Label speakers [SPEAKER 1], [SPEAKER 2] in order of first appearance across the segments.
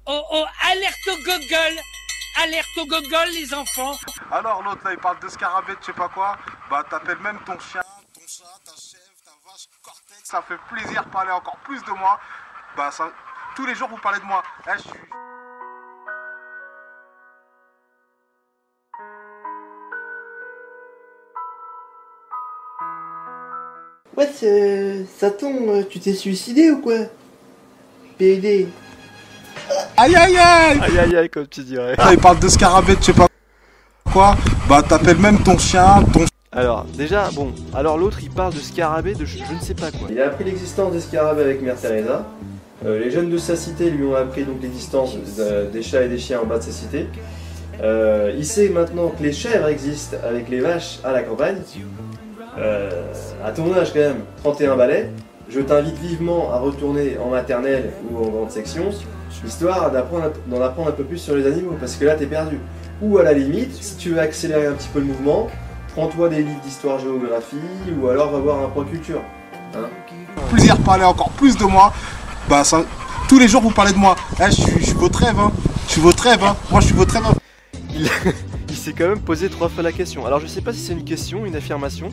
[SPEAKER 1] oh, oh, alerte au gogol. Alerte au gogol, les enfants.
[SPEAKER 2] Alors l'autre là il parle de scarabée de je sais pas quoi, bah t'appelles même ton chien, ton chat, ta chèvre, ta vache, cortex. Ça fait plaisir de parler encore plus de moi. Bah ça, tous les jours vous parlez de moi. Je suis...
[SPEAKER 3] Ouais, Satan, tu t'es suicidé ou quoi? PID.
[SPEAKER 2] Aïe aïe aïe.
[SPEAKER 4] Aïe aïe aïe comme tu dirais.
[SPEAKER 2] Là il parle de scarabée de je sais pas quoi, bah t'appelles même ton chien, ton...
[SPEAKER 4] Alors déjà bon, alors l'autre il parle de scarabée de je ne sais pas quoi.
[SPEAKER 3] Il a appris l'existence des scarabées avec Mère Teresa. Les jeunes de sa cité lui ont appris donc l'existence des chats et des chiens en bas de sa cité. Il sait maintenant que les chèvres existent avec les vaches à la campagne. À ton âge quand même, 31 balais, je t'invite vivement à retourner en maternelle ou en grande section, histoire d'en apprendre un peu plus sur les animaux, parce que là t'es perdu. Ou à la limite, si tu veux accélérer un petit peu le mouvement, prends-toi des livres d'histoire-géographie, ou alors va voir un point culture. Hein,
[SPEAKER 2] Plaisir de parler encore plus de moi. Bah ça, tous les jours vous parlez de moi. Je suis votre rêve, hein. Je suis votre rêve, hein. Moi je suis votre rêve. Hein.
[SPEAKER 4] Il s'est quand même posé 3 fois la question. Alors je sais pas si c'est une question, une affirmation,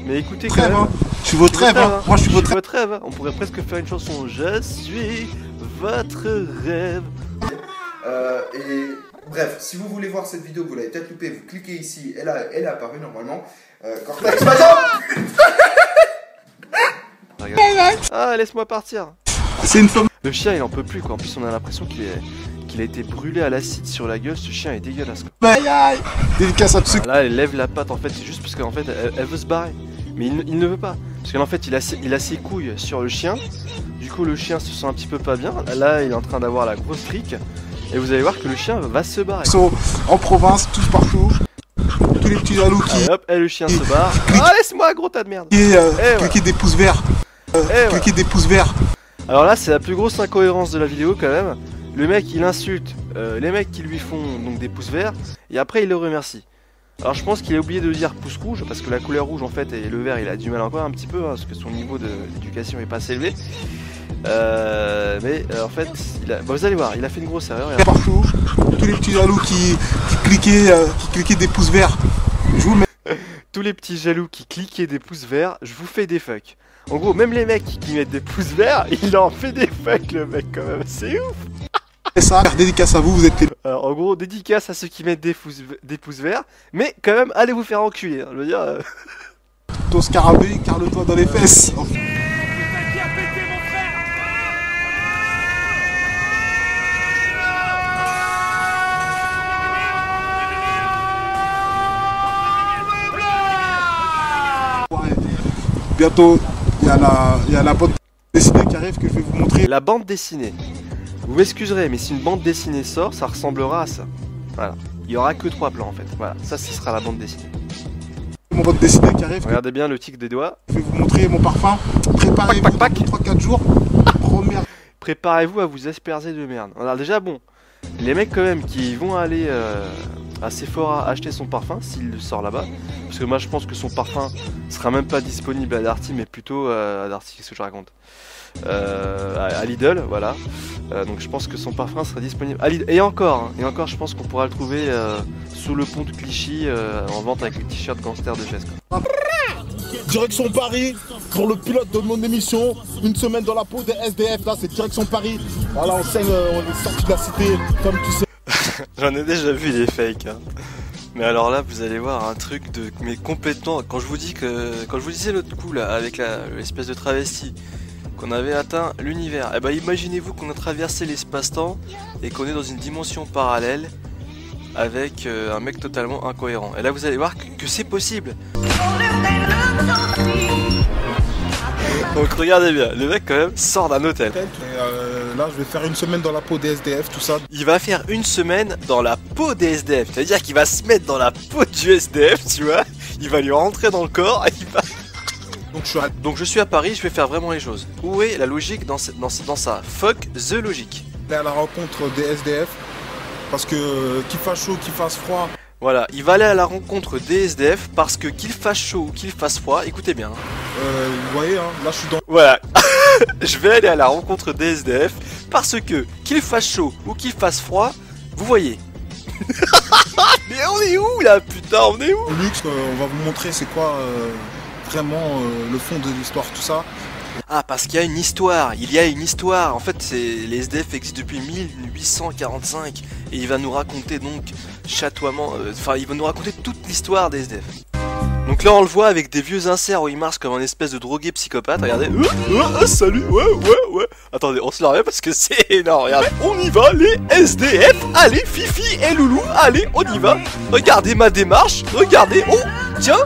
[SPEAKER 4] mais écoutez quand
[SPEAKER 2] Rêve,
[SPEAKER 4] même.
[SPEAKER 2] hein. Je suis votre rêve, hein. Moi je suis votre rêve.
[SPEAKER 4] Hein. On pourrait presque faire une chanson. Je suis votre rêve.
[SPEAKER 5] Et bref, si vous voulez voir cette vidéo, vous l'avez peut-être loupé, vous cliquez ici, elle est apparue normalement. Cortex,
[SPEAKER 4] Ah, laisse-moi partir.
[SPEAKER 2] C'est une femme.
[SPEAKER 4] Le chien il en peut plus quoi. En plus on a l'impression qu'il a été brûlé à l'acide sur la gueule. Ce chien est dégueulasse quoi.
[SPEAKER 2] Aïe aïe. Dédicace à tous ceux qui...
[SPEAKER 4] Là elle lève la patte en fait. C'est juste parce qu'en fait elle veut se barrer. Mais il ne veut pas. Parce qu'en fait il a ses couilles sur le chien. Du coup le chien se sent un petit peu pas bien. Là il est en train d'avoir la grosse trique. Et vous allez voir que le chien va se barrer.
[SPEAKER 2] En province, tous partout. Tous les petits jaloux qui...
[SPEAKER 4] Allez, hop, et le chien se barre. Ah laisse-moi gros tas de merde.
[SPEAKER 2] Cliquez des pouces verts. Cliquez des pouces verts.
[SPEAKER 4] Alors là c'est la plus grosse incohérence de la vidéo quand même. Le mec il insulte les mecs qui lui font donc des pouces verts. Et après il le remercie. Alors je pense qu'il a oublié de dire pouce rouge. Parce que la couleur rouge en fait et le vert il a du mal encore un petit peu. Hein, parce que son niveau d'éducation est pas assez élevé. Mais en fait bon, vous allez voir, il a fait une grosse erreur.
[SPEAKER 2] Partout, tous les petits jaloux qui cliquaient des pouces verts. Je vous mets...
[SPEAKER 4] Tous les petits jaloux qui cliquaient des pouces verts, je vous fais des fucks. En gros, même les mecs qui mettent des pouces verts, il en fait des fucks le mec quand même, c'est ouf.
[SPEAKER 2] Ça, dédicace à vous, vous êtes les...
[SPEAKER 4] Alors en gros, dédicace à ceux qui mettent des pouces verts, mais quand même, allez vous faire enculer, hein, je veux dire...
[SPEAKER 2] Ton scarabée, carle-toi dans les fesses. Bientôt, il y a la bande dessinée qui arrive que je vais vous montrer.
[SPEAKER 4] La bande dessinée. Vous m'excuserez, mais si une bande dessinée sort, ça ressemblera à ça. Voilà. Il y aura que 3 plans en fait. Voilà, ça ce sera la bande dessinée.
[SPEAKER 2] Mon bande dessinée qui arrive.
[SPEAKER 4] Regardez bien le tic des doigts.
[SPEAKER 2] Je vais vous montrer mon parfum. Préparez-vous dans 3-4 jours. Première.
[SPEAKER 4] Préparez-vous à vous asperger de merde. Alors déjà bon, les mecs quand même qui vont aller à Sephora acheter son parfum s'il le sort là-bas. Parce que moi je pense que son parfum sera même pas disponible à Darty mais plutôt à Darty, qu'est-ce que je raconte, à Lidl, voilà. Donc je pense que son parfum sera disponible à Lidl. Et encore je pense qu'on pourra le trouver sous le pont de Clichy en vente avec le t-shirt gangster de Fès.
[SPEAKER 6] Direction Paris pour le pilote de mon émission. Une semaine dans la peau des SDF, là c'est direction Paris. Voilà, on saigne, on est sorti de la cité, comme tu sais.
[SPEAKER 4] J'en ai déjà vu des fakes, hein. Mais alors là, vous allez voir un truc de... Mais complètement... Quand je vous disais l'autre coup, là, avec l'espèce de travesti, qu'on avait atteint l'univers, eh ben imaginez-vous qu'on a traversé l'espace-temps et qu'on est dans une dimension parallèle avec un mec totalement incohérent. Et là, vous allez voir que c'est possible. Donc regardez bien, le mec quand même sort d'un hôtel.
[SPEAKER 6] Là je vais faire une semaine dans la peau des SDF, tout ça.
[SPEAKER 4] Il va faire une semaine dans la peau des SDF. C'est-à-dire qu'il va se mettre dans la peau du SDF, tu vois. Il va lui rentrer dans le corps et il va... Donc je suis à Paris, je vais faire vraiment les choses. Où est la logique dans ça? Fuck the logique.
[SPEAKER 6] Aller à la rencontre des SDF. Parce que qu'il fasse chaud, qu'il fasse froid.
[SPEAKER 4] Voilà, il va aller à la rencontre des SDF parce que qu'il fasse chaud ou qu'il fasse froid, écoutez bien.
[SPEAKER 6] Vous voyez, hein, là je suis dans...
[SPEAKER 4] Voilà, je vais aller à la rencontre des SDF Parce que, qu'il fasse chaud ou qu'il fasse froid, vous voyez. Mais on est où là, putain, on est où?
[SPEAKER 6] Luxe, on va vous montrer c'est quoi vraiment le fond de l'histoire, tout ça.
[SPEAKER 4] Ah, parce qu'il y a une histoire, il y a une histoire. En fait, les SDF existent depuis 1845 et il va nous raconter donc chatoiement, il va nous raconter toute l'histoire des SDF. Donc là, on le voit avec des vieux inserts où il marche comme un espèce de drogué psychopathe. Regardez, salut, ouais. Attendez, on se la remet parce que c'est énorme. Regardez, on y va, les SDF. Allez, Fifi et Loulou, allez, on y va. Regardez ma démarche, regardez, oh, tiens.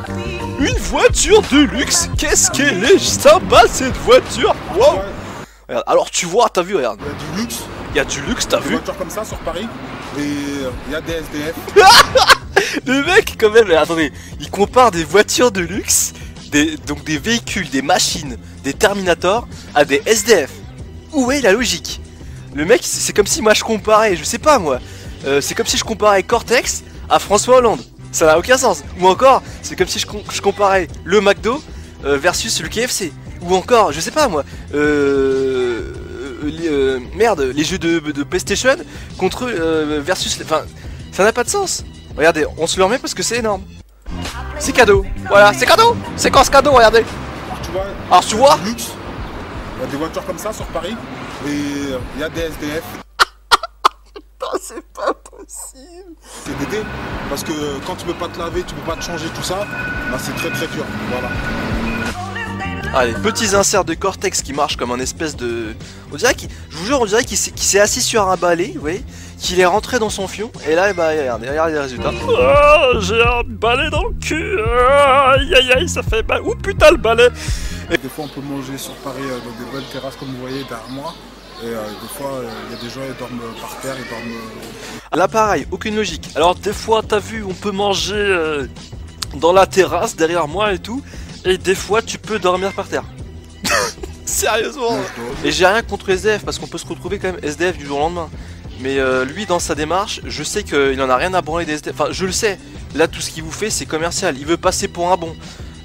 [SPEAKER 4] Une voiture de luxe. Qu'est-ce qu'elle est sympa cette voiture. Wow. Regarde, alors tu vois, t'as vu, regarde.
[SPEAKER 6] Il y a du luxe.
[SPEAKER 4] Il y a du luxe, t'as vu.
[SPEAKER 6] Des voitures comme ça sur Paris. Et il y a des SDF.
[SPEAKER 4] Le mec quand même, attendez, il compare des voitures de luxe, donc des véhicules, des machines, des Terminators à des SDF. Où est la logique? Le mec, c'est comme si moi je comparais, je sais pas moi, c'est comme si je comparais Cortex à François Hollande. Ça n'a aucun sens. Ou encore, c'est comme si je comparais le McDo versus le KFC. Ou encore, je sais pas moi, les jeux de PlayStation contre versus... Enfin, ça n'a pas de sens. Regardez, on se le remet parce que c'est énorme. C'est cadeau. Voilà, c'est cadeau. C'est quand ce cadeau, regardez. Alors tu vois,
[SPEAKER 6] luxe. Il y a des voitures comme ça sur Paris. Et il y a des SDF.
[SPEAKER 4] c'est pas possible.
[SPEAKER 6] C'est d'aider. Parce que quand tu peux pas te laver, tu peux pas te changer, tout ça, bah c'est très très dur. Voilà.
[SPEAKER 4] Allez, petits inserts de Cortex qui marchent comme un espèce de... On dirait qu'il... Je vous jure, on dirait qu'il s'est assis sur un balai, vous voyez, qu'il est rentré dans son fion, et là, bah, regardez les résultats. Oh, j'ai un balai dans le cul. Aïe aïe aïe, ça fait mal. Ouh putain, le balai.
[SPEAKER 6] Et des fois, on peut manger sur Paris dans des belles terrasses comme vous voyez derrière moi. Et des fois, il y a des gens qui dorment par terre, ils dorment...
[SPEAKER 4] Là, pareil, aucune logique. Alors, des fois, t'as vu, on peut manger dans la terrasse derrière moi et tout. Et des fois, tu peux dormir par terre. Sérieusement. Et j'ai rien contre SDF, parce qu'on peut se retrouver quand même SDF du jour au lendemain. Mais lui, dans sa démarche, je sais qu'il en a rien à branler des SDF. Enfin, je le sais. Là, tout ce qu'il vous fait, c'est commercial. Il veut passer pour un bon.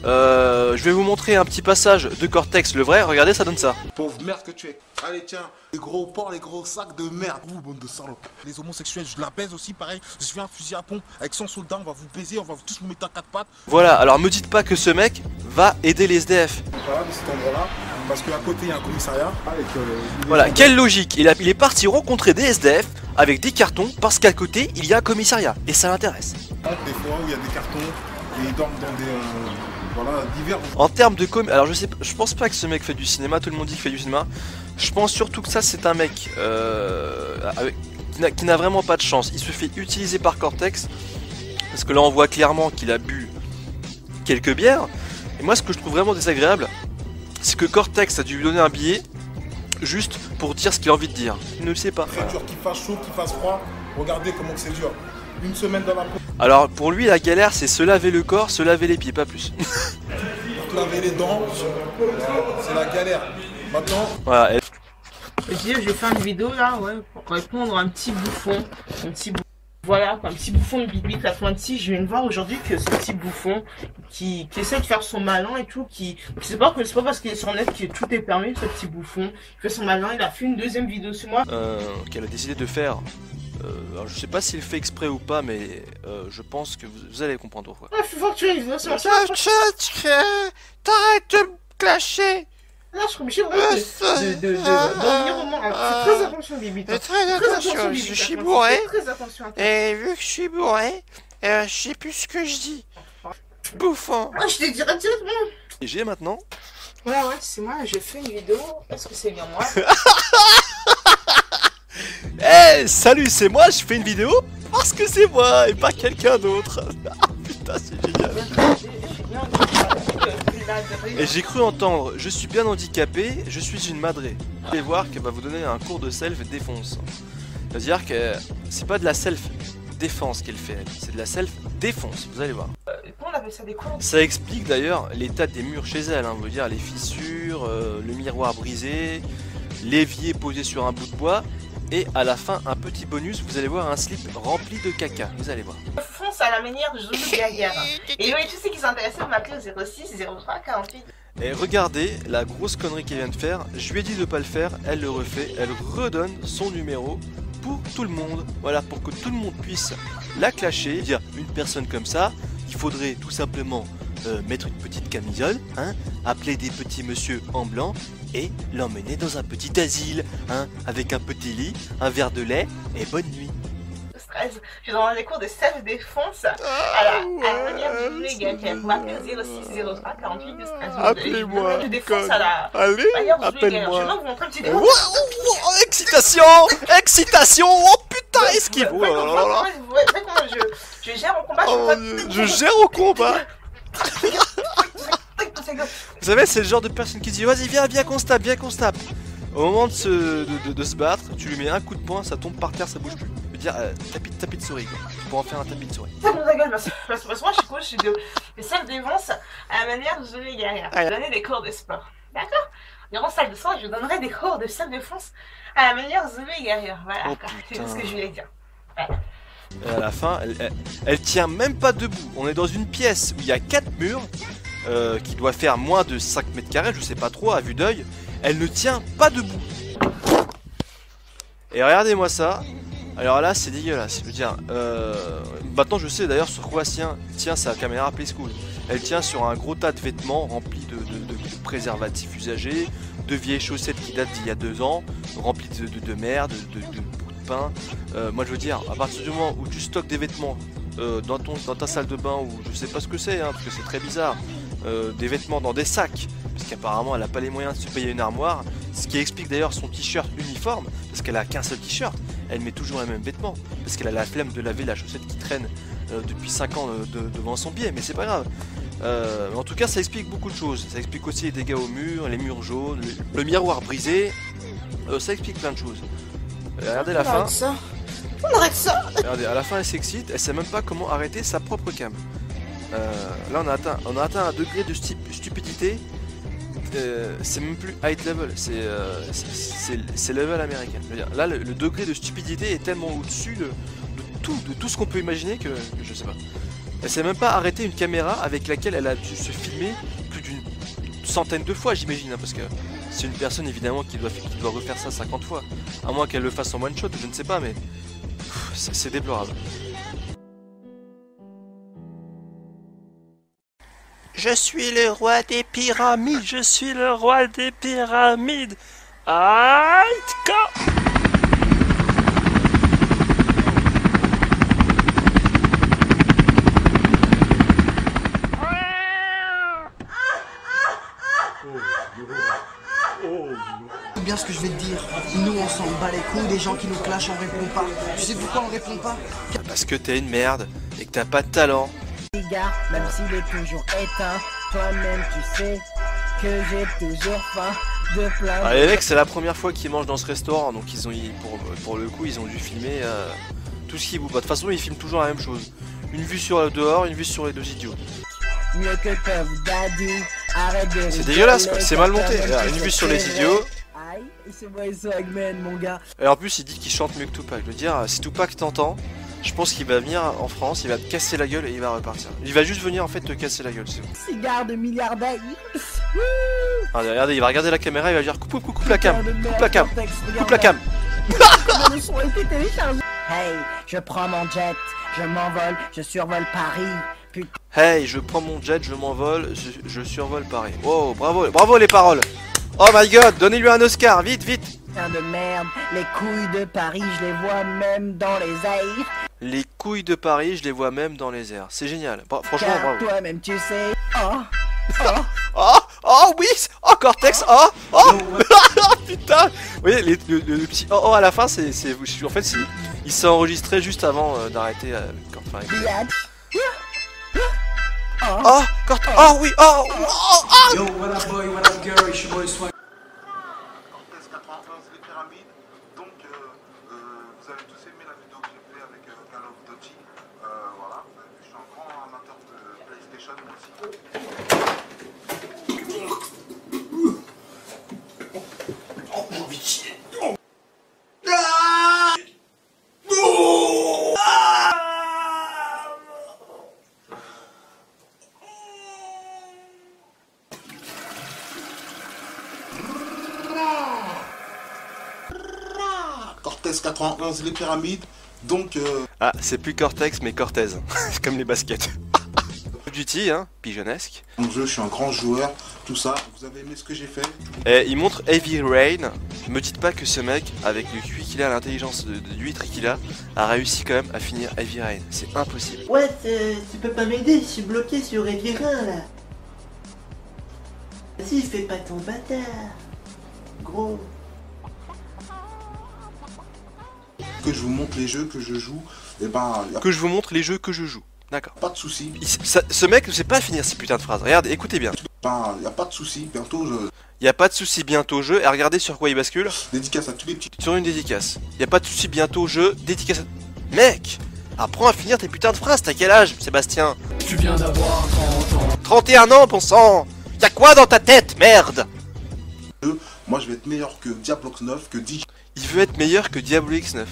[SPEAKER 4] Je vais vous montrer un petit passage de Cortex, le vrai. Regardez, ça donne ça.
[SPEAKER 6] Pauvre merde que tu es. Allez, tiens, les gros porcs, les gros sacs de merde. Vous, bande de salopes. Les homosexuels, je la baise aussi, pareil. Je viens un fusil à pompe avec 100 soldats. On va vous baiser, on va tous vous mettre à 4 pattes.
[SPEAKER 4] Voilà, alors me dites pas que ce mec va aider les SDF.
[SPEAKER 6] Voilà, de cet endroit-là. Parce qu'à côté, il y a un commissariat.
[SPEAKER 4] Voilà, quelle logique. Il est parti rencontrer des SDF avec des cartons parce qu'à côté, il y a un commissariat. Et ça l'intéresse.
[SPEAKER 6] Des fois où il y a des cartons et ils dorment dans des... voilà, divers...
[SPEAKER 4] En termes de alors je pense pas que ce mec fait du cinéma, tout le monde dit qu'il fait du cinéma. Je pense surtout que ça c'est un mec qui n'a vraiment pas de chance. Il se fait utiliser par Cortex, parce que là on voit clairement qu'il a bu quelques bières. Et moi ce que je trouve vraiment désagréable, c'est que Cortex a dû lui donner un billet juste pour dire ce qu'il a envie de dire. Il ne le sait pas.
[SPEAKER 6] Très dur, qu'il fasse chaud, qu'il fasse froid, regardez comment c'est dur. Une semaine dans la peau.
[SPEAKER 4] Alors pour lui la galère c'est se laver le corps, se laver les pieds, pas plus.
[SPEAKER 6] Pour te laver les dents, c'est la galère. Maintenant...
[SPEAKER 4] Voilà.
[SPEAKER 7] Je vais faire une vidéo là, ouais, pour répondre à un petit bouffon. Voilà, un petit bouffon de Bibi 86. Je viens de voir aujourd'hui que ce petit bouffon qui essaie de faire son malin et tout, c'est pas parce qu'il est sur net que tout est permis, ce petit bouffon. Il fait son malin, il a fait une deuxième vidéo sur moi.
[SPEAKER 4] Qu'elle a décidé de faire. Alors je sais pas s'il fait exprès ou pas, mais je pense que vous allez comprendre pourquoi.
[SPEAKER 7] Ah, faut que tu ailles, c'est ça.
[SPEAKER 1] T'arrêtes de me clasher.
[SPEAKER 7] Là, je suis obligé de revenir au moment. Fais très attention, Bibi.
[SPEAKER 1] Très attention, je suis bourré.
[SPEAKER 7] Très attention.
[SPEAKER 1] Et vu que je suis bourré, je sais plus ce que je dis. Bouffon.
[SPEAKER 7] Ah, je te dirai directement.
[SPEAKER 4] Et j'ai maintenant.
[SPEAKER 7] Ouais, c'est moi, j'ai fait une vidéo. Est-ce que c'est bien moi?
[SPEAKER 4] Eh, salut, c'est moi, je fais une vidéo parce que c'est moi et pas quelqu'un d'autre. Ah putain, c'est génial. Et j'ai cru entendre, je suis bien handicapé, je suis une madrée. Vous allez voir qu'elle va vous donner un cours de self-défense. C'est-à-dire que c'est pas de la self-défense qu'elle fait, c'est de la self-défense, vous allez voir.
[SPEAKER 7] Comment on appelle ça, des cours?
[SPEAKER 4] Ça explique d'ailleurs l'état des murs chez elle, vous dire les fissures, le miroir brisé, l'évier posé sur un bout de bois. Et à la fin, un petit bonus, vous allez voir un slip rempli de caca, vous allez voir.
[SPEAKER 7] Fonce à la manière de Zoulou Gaillard. Et oui, tu sais qu'ils sont intéressés de m'appeler au 06 03 48.
[SPEAKER 4] Et regardez la grosse connerie qu'elle vient de faire. Je lui ai dit de pas le faire, elle le refait. Elle redonne son numéro pour tout le monde. Voilà, pour que tout le monde puisse la clasher. Dire une personne comme ça, il faudrait tout simplement mettre une petite camisole, hein, appeler des petits monsieur en blanc et l'emmener dans un petit asile, hein, avec un petit lit, un verre de lait et bonne nuit.
[SPEAKER 7] Je suis dans les cours de self-défense à la manière de jouer Gaël. Vous m'appelez 0603 48 de Strasbourg.
[SPEAKER 4] Appelez-moi.
[SPEAKER 7] Je défonce à la
[SPEAKER 4] Allez,
[SPEAKER 7] manière de jouer Gaël. Je vais
[SPEAKER 4] appelle-moi.
[SPEAKER 7] même vous montrer un petit
[SPEAKER 4] Oh,
[SPEAKER 7] démo.
[SPEAKER 4] excitation, excitation. Oh putain, esquive. Oh là là là là.
[SPEAKER 7] Vous voyez comment je gère mon combat.
[SPEAKER 4] Oh mon Dieu, je gère au combat. Vous savez, c'est le genre de personne qui dit vas-y viens qu'on se tape, viens qu'on se tape. Au moment de se battre, tu lui mets un coup de poing, ça tombe par terre, ça bouge plus. Je veux dire, tapis de souris quoi. Tu pourras en faire un tapis de souris.
[SPEAKER 7] Ça nous gueule parce que moi je suis coach de self-défense à la manière de jouer guerrière. Je vais donner des cours de sport. D'accord? Durant salle de sport, je donnerai des cours de self-défense à la manière de jouer guerrière. Voilà,
[SPEAKER 4] Oh,
[SPEAKER 7] c'est ce que je voulais dire. Voilà.
[SPEAKER 4] Et à la fin, elle tient même pas debout. On est dans une pièce où il y a 4 murs qui doit faire moins de 5 mètres carrés, je sais pas trop, à vue d'œil. Elle ne tient pas debout. Et regardez-moi ça. Alors là, c'est dégueulasse. Je veux dire, maintenant je sais d'ailleurs sur quoi tient sa caméra Play School. Elle tient sur un gros tas de vêtements remplis de préservatifs usagés, de vieilles chaussettes qui datent d'il y a 2 ans, remplies de merde, de bouts de pain. Moi je veux dire, à partir du moment où tu stockes des vêtements dans ta salle de bain, ou je sais pas ce que c'est, hein, parce que c'est très bizarre, des vêtements dans des sacs, parce qu'apparemment elle n'a pas les moyens de se payer une armoire, ce qui explique d'ailleurs son t-shirt uniforme, parce qu'elle a qu'un seul t-shirt, elle met toujours les mêmes vêtements, parce qu'elle a la flemme de laver la chaussette qui traîne depuis 5 ans devant son pied, mais c'est pas grave. En tout cas ça explique beaucoup de choses, ça explique aussi les dégâts au mur, les murs jaunes, le miroir brisé, ça explique plein de choses. Regardez la fin.
[SPEAKER 7] On arrête ça.
[SPEAKER 4] Regardez, à la fin elle s'excite, elle sait même pas comment arrêter sa propre cam. Là on a atteint un degré de stupidité, c'est même plus high level, c'est level américain. Je veux dire, là le degré de stupidité est tellement au-dessus de tout ce qu'on peut imaginer que je sais pas. Elle sait même pas arrêter une caméra avec laquelle elle a dû se filmer plus d'une centaine de fois, j'imagine, hein, parce que c'est une personne évidemment qui doit refaire ça 50 fois, à moins qu'elle le fasse en one shot, je ne sais pas, mais c'est déplorable.
[SPEAKER 1] Je suis le roi des pyramides, je suis le roi des pyramides. Aïe,
[SPEAKER 8] Bien ce que je vais te dire, nous on s'en bat les couilles, des gens qui nous clashent on répond pas. Tu sais pourquoi on répond pas?
[SPEAKER 4] Parce que t'es une merde et que t'as pas de talent.
[SPEAKER 8] Gars, même s'il est toujours éteint, toi-même tu sais que j'ai toujours faim de plein.
[SPEAKER 4] Ah, les mecs, c'est la première fois qu'ils mangent dans ce restaurant, donc pour le coup ils ont dû filmer tout ce qui bouge. De toute façon ils filment toujours la même chose. Une vue sur le dehors, une vue sur les deux idiots.
[SPEAKER 8] Mieux que Puff Daddy, arrête de
[SPEAKER 4] C'est dégueulasse quoi, c'est mal monté. Regarde, une vue sur les idiots.
[SPEAKER 8] Aïe, c'est moi Swagman mon gars.
[SPEAKER 4] Et en plus il dit qu'il chante mieux que Tupac. Je veux dire, si Tupac t'entend, je pense qu'il va venir en France, il va te casser la gueule et il va repartir. Il va juste venir en fait te casser la gueule, c'est bon.
[SPEAKER 8] Cigare de milliardaire.
[SPEAKER 4] Regardez, il va regarder la caméra, il va dire coupe la cam, coupe la cam, coupe la cam.
[SPEAKER 8] Le son a été téléchargé. Hey, je prends mon jet, je m'envole, je survole Paris. Putain.
[SPEAKER 4] Hey, je prends mon jet, je m'envole, je survole Paris. Wow, bravo les paroles. Oh my god, donnez-lui un Oscar, vite.
[SPEAKER 8] De merde, les couilles de Paris, je les vois même dans les airs.
[SPEAKER 4] Les couilles de Paris, je les vois même dans les airs. C'est génial. Franchement,
[SPEAKER 8] Car
[SPEAKER 4] bravo.
[SPEAKER 8] toi-même tu sais.
[SPEAKER 4] Oh oui, oh Cortex, oh putain. Vous voyez le petit oh à la fin, c'est en fait il s'est enregistré juste avant d'arrêter enfin. Oh Cortex, oh oui,
[SPEAKER 9] Yo, what up boy, what up girl, it's your boy Swag.
[SPEAKER 2] Cortez 95 les pyramides. Donc vous avez tous aimé la vidéo que j'ai fait avec Call of Duty. Voilà, je suis un grand amateur de PlayStation moi aussi. 91 les pyramides. Donc
[SPEAKER 4] Ah, c'est plus Cortex mais Cortez. C'est comme les baskets. Duty, hein, pigeonnesque.
[SPEAKER 2] mon jeu, je suis un grand joueur, tout ça. Vous avez aimé ce que j'ai fait?
[SPEAKER 4] Et il montre Heavy Rain. Me dites pas que ce mec, avec le QI qu'il a, l'intelligence de l'huître qu'il a réussi quand même à finir Heavy Rain. C'est impossible.
[SPEAKER 10] Ouais, tu peux pas m'aider, je suis bloqué sur Evirin là. Vas-y, fais pas ton bâtard. Gros.
[SPEAKER 2] Que je vous montre les jeux que je joue, et ben, y a
[SPEAKER 4] Que je vous montre les jeux que je joue. D'accord.
[SPEAKER 2] pas de souci.
[SPEAKER 4] Ce mec ne sait pas finir ces putains de phrases. Regardez, écoutez bien.
[SPEAKER 2] Ben, y a pas de souci. Bientôt, je
[SPEAKER 4] Y a pas de souci, bientôt jeu. Et regardez sur quoi il bascule.
[SPEAKER 2] dédicace à tous les petits.
[SPEAKER 4] Sur une dédicace. Y a pas de souci, bientôt jeu. Dédicace à... Mec, apprends à finir tes putains de phrases. T'as quel âge, Sébastien?
[SPEAKER 9] Tu viens d'avoir 30 ans.
[SPEAKER 4] 31 ans, bon sang. Y'a quoi dans ta tête, merde?
[SPEAKER 2] Moi, je vais être meilleur que Diablox 9, que DJ.
[SPEAKER 4] Il veut être meilleur que Diablo X9.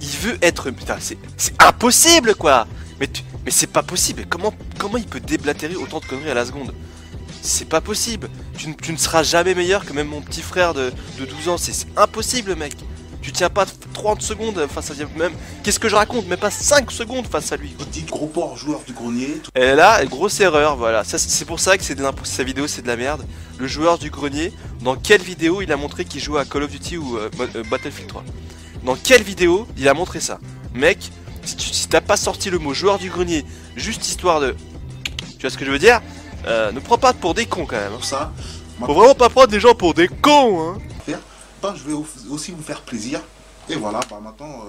[SPEAKER 4] Il veut être... Putain, c'est impossible, quoi. Mais c'est pas possible. Comment il peut déblatérer autant de conneries à la seconde? C'est pas possible. Tu ne seras jamais meilleur que même mon petit frère de 12 ans. C'est impossible, mec. Tu tiens pas 30 secondes face à Diablo. Même, qu'est-ce que je raconte? Même pas 5 secondes face à lui.
[SPEAKER 2] Petit gros porc joueur du grenier. Tout...
[SPEAKER 4] Et là, grosse erreur, voilà. C'est pour ça que sa vidéo, c'est de la merde. Le joueur du grenier, dans quelle vidéo il a montré qu'il jouait à Call of Duty ou Battlefield 3? Dans quelle vidéo il a montré ça? Mec, si t'as pas sorti le mot joueur du grenier, juste histoire de... Tu vois ce que je veux dire? Ne prends pas pour des cons quand même.
[SPEAKER 2] Pour ça,
[SPEAKER 4] Faut vraiment pas prendre des gens pour des cons, hein.
[SPEAKER 2] ben, je vais aussi vous faire plaisir. Et voilà, bah maintenant,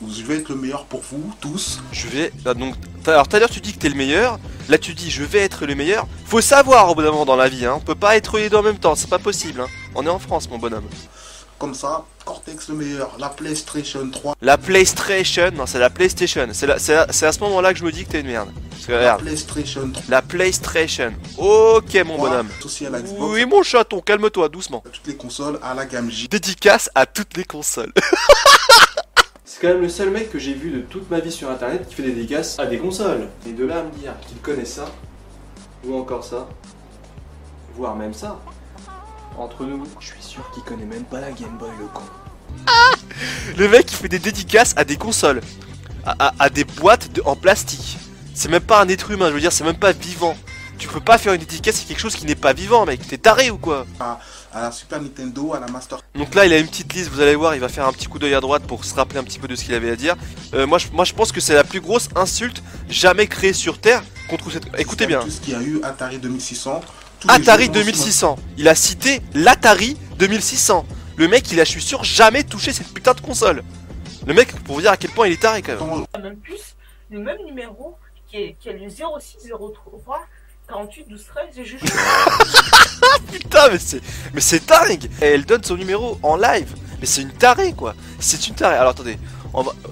[SPEAKER 2] je vais être le meilleur pour vous, tous.
[SPEAKER 4] Je vais... donc, alors tout à l'heure tu dis que t'es le meilleur. Là tu dis je vais être le meilleur. Faut savoir au bout d'un moment dans la vie, hein. On peut pas être les deux en même temps, c'est pas possible, hein. On est en France, mon bonhomme.
[SPEAKER 2] Comme ça, Cortex le meilleur, la PlayStation 3.
[SPEAKER 4] La PlayStation, non c'est la PlayStation. C'est à ce moment là que je me dis que t'es une merde. Parce que,
[SPEAKER 2] La
[SPEAKER 4] regarde,
[SPEAKER 2] PlayStation 3.
[SPEAKER 4] la PlayStation. Ok mon bonhomme.
[SPEAKER 2] Aussi à la Xbox,
[SPEAKER 4] Oui mon chaton, calme-toi doucement.
[SPEAKER 2] à toutes les consoles, à la gamme J.
[SPEAKER 4] Dédicace à toutes les consoles.
[SPEAKER 3] C'est quand même le seul mec que j'ai vu de toute ma vie sur internet qui fait des dédicaces à des consoles. Et de là à me dire qu'il connaît ça, ou encore ça, voire même ça, entre nous, je suis sûr qu'il connaît même pas la Game Boy, le con.
[SPEAKER 4] Le mec il fait des dédicaces à des consoles, à des boîtes en plastique. C'est même pas un être humain, je veux dire, c'est même pas vivant. Tu peux pas faire une dédicace à quelque chose qui n'est pas vivant, mec. T'es taré ou quoi?
[SPEAKER 2] À la Super Nintendo, à la Master.
[SPEAKER 4] Donc là il a une petite liste, vous allez voir, il va faire un petit coup d'œil à droite pour se rappeler un petit peu de ce qu'il avait à dire. Moi je pense que c'est la plus grosse insulte jamais créée sur Terre contre cette... Écoutez bien.
[SPEAKER 2] Tout ce qu'il y a eu, Atari 2600.
[SPEAKER 4] Atari 2600. Il a cité l'Atari 2600. Le mec il a, je suis sûr, jamais touché cette putain de console. Le mec, pour vous dire à quel point il est taré quand même.
[SPEAKER 7] Même plus, le même numéro qui est le 0603 48 12 13 et juste...
[SPEAKER 4] Putain, mais c'est dingue. Et elle donne son numéro en live. Mais c'est une tarée quoi. C'est une tarée. Alors attendez,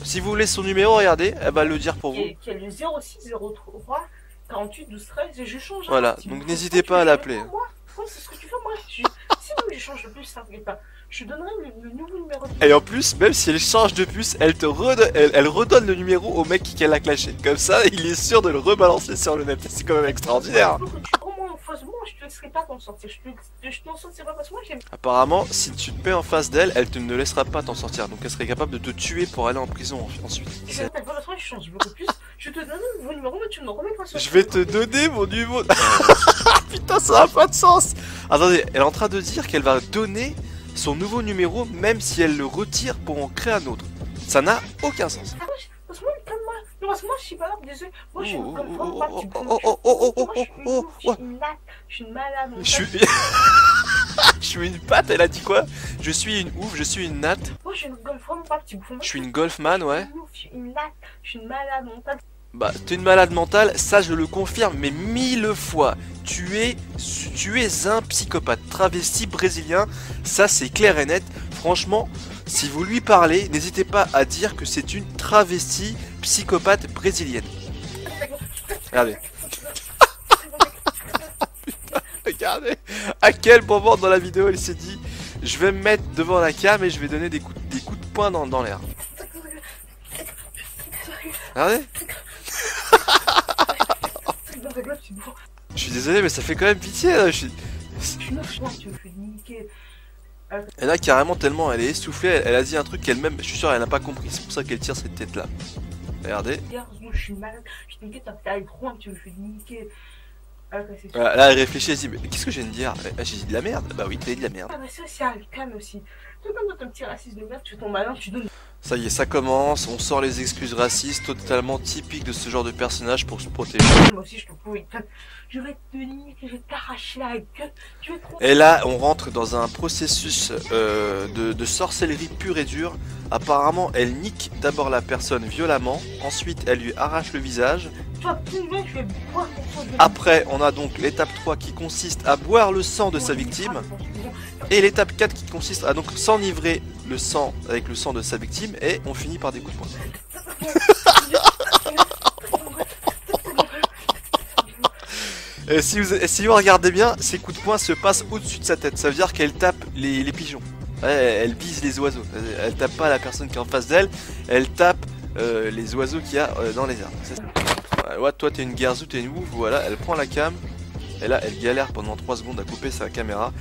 [SPEAKER 4] si vous voulez son numéro, regardez, elle va le dire pour vous.
[SPEAKER 7] Qui est le 0603 48 12 13 et je change.
[SPEAKER 4] Voilà, donc n'hésitez pas à l'appeler.
[SPEAKER 7] Ouais, c'est ce que tu fais moi. Si même je change de plus, ça ne pas. Je donnerai le nouveau numéro.
[SPEAKER 4] Et en plus, même si elle change de puce, elle redonne le numéro au mec qu'elle a clashé. Comme ça, il est sûr de le rebalancer sur le net. C'est quand même extraordinaire.
[SPEAKER 7] Au moins en face de moi, je te laisserai pas t'en sortir. Je t'en sortirai pas parce que moi j'aime.
[SPEAKER 4] Apparemment, si tu te mets en face d'elle, elle ne laissera pas t'en sortir. Donc elle serait capable de te tuer pour aller en prison ensuite.
[SPEAKER 7] Je change beaucoup plus. Je te donne un nouveau numéro, mais tu me remettras sur.
[SPEAKER 4] Je vais te donner mon numéro. Putain, ça a pas de sens. Attendez, elle est en train de dire qu'elle va donner son nouveau numéro même si elle le retire pour en créer un autre. Ça n'a aucun sens.
[SPEAKER 7] Parce que moi je suis pas là, désolé. Moi je suis comme toi, je suis une malade.
[SPEAKER 4] Je suis une patte, elle a dit quoi? Je suis une ouf, je suis une natte.
[SPEAKER 7] Moi je suis une golfman, pas petit bouffon.
[SPEAKER 4] Je suis une golfman, ouais.
[SPEAKER 7] Je suis une natte, je suis une malade mentale.
[SPEAKER 4] Bah, t'es une malade mentale, ça je le confirme, mais 1000 fois. Tu es un psychopathe travesti brésilien, ça c'est clair et net. Franchement, si vous lui parlez, n'hésitez pas à dire que c'est une travestie psychopathe brésilienne. Regardez. Regardez à quel moment dans la vidéo elle s'est dit je vais me mettre devant la cam et je vais donner des coups de poing dans l'air. Regardez. Je suis désolé mais ça fait quand même pitié là.
[SPEAKER 7] Tu me fais niquer.
[SPEAKER 4] Et là, carrément, tellement elle est essoufflée, elle a dit un truc qu'elle-même, je suis sûr, elle n'a pas compris. C'est pour ça qu'elle tire cette tête-là. Regardez.
[SPEAKER 7] Je suis malade, je t'inquiète, t'as avec Juan, tu me fais niquer.
[SPEAKER 4] Voilà, là, elle réfléchit, elle se dit, mais qu'est-ce que je viens de dire? J'ai dit de la merde. Bah oui, t'as dit de la merde.
[SPEAKER 7] Ah bah ça, c'est un calme aussi. Tu donnes ton petit raciste de merde, tu fais ton malin, tu donnes.
[SPEAKER 4] Ça y est, ça commence, on sort les excuses racistes, totalement typiques de ce genre de personnage pour se protéger.
[SPEAKER 7] Moi aussi, je te pourrais, je vais te niquer, je vais t'arracher la gueule, tu vas trop...
[SPEAKER 4] Et là, on rentre dans un processus de sorcellerie pure et dure. Apparemment, elle nique d'abord la personne violemment, ensuite elle lui arrache le visage. Après, on a donc l'étape 3 qui consiste à boire le sang de sa victime. Et l'étape 4 qui consiste à donc s'enivrer le sang avec le sang de sa victime. Et on finit par des coups de poing. Et si vous regardez bien, ces coups de poing se passent au-dessus de sa tête. Ça veut dire qu'elle tape les pigeons. Ouais, elle vise les oiseaux. Elle tape pas la personne qui est en face d'elle. Elle tape les oiseaux qu'il y a dans les airs. Ouais, toi t'es une guerzou, t'es une ouf. Voilà, elle prend la cam. Et là, elle galère pendant 3 secondes à couper sa caméra.